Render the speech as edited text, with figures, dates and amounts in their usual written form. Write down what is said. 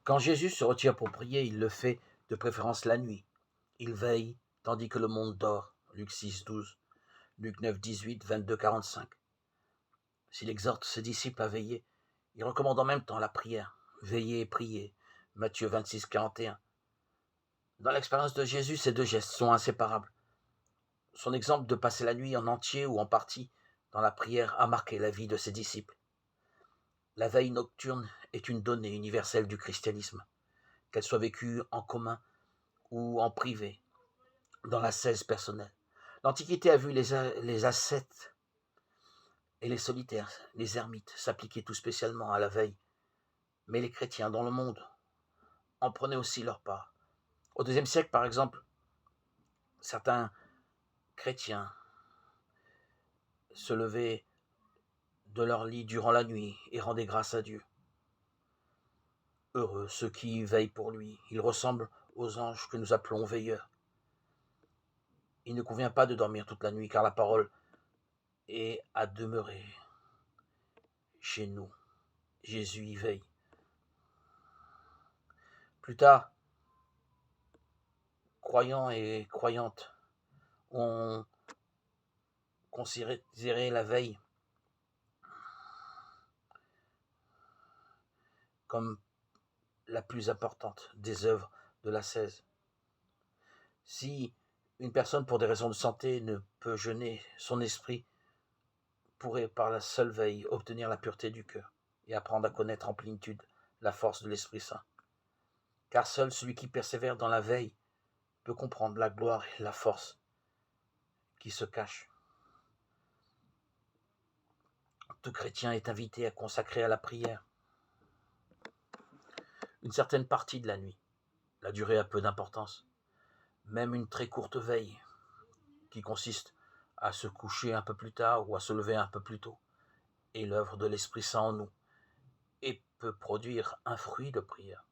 Quand Jésus se retire pour prier, il le fait de préférence la nuit. Il veille tandis que le monde dort. Luc 6, 12, Luc 9, 18, 22, 45. S'il exhorte ses disciples à veiller, il recommande en même temps la prière. Veillez et priez. Matthieu 26, 41. Dans l'expérience de Jésus, ces deux gestes sont inséparables. Son exemple de passer la nuit en entier ou en partie dans la prière a marqué la vie de ses disciples. La veille nocturne est une donnée universelle du christianisme, qu'elle soit vécue en commun ou en privé, dans l'ascèse personnelle. L'Antiquité a vu les ascètes et les solitaires, les ermites, s'appliquer tout spécialement à la veille. Mais les chrétiens dans le monde en prenaient aussi leur part. Au IIe siècle, par exemple, certains chrétiens se levaient de leur lit durant la nuit et rendaient grâce à Dieu. Heureux ceux qui veillent pour lui. Ils ressemblent aux anges que nous appelons veilleurs. Il ne convient pas de dormir toute la nuit, car la parole est à demeurer chez nous. Jésus y veille. Plus tard, croyants et croyantes ont considéré la veille comme la plus importante des œuvres de l'ascèse. Si une personne, pour des raisons de santé, ne peut jeûner, son esprit pourrait, par la seule veille, obtenir la pureté du cœur et apprendre à connaître en plénitude la force de l'Esprit Saint. Car seul celui qui persévère dans la veille peut comprendre la gloire et la force qui se cachent. Tout chrétien est invité à consacrer à la prière une certaine partie de la nuit. La durée a peu d'importance. Même une très courte veille, qui consiste à se coucher un peu plus tard ou à se lever un peu plus tôt, est l'œuvre de l'Esprit Saint en nous et peut produire un fruit de prière.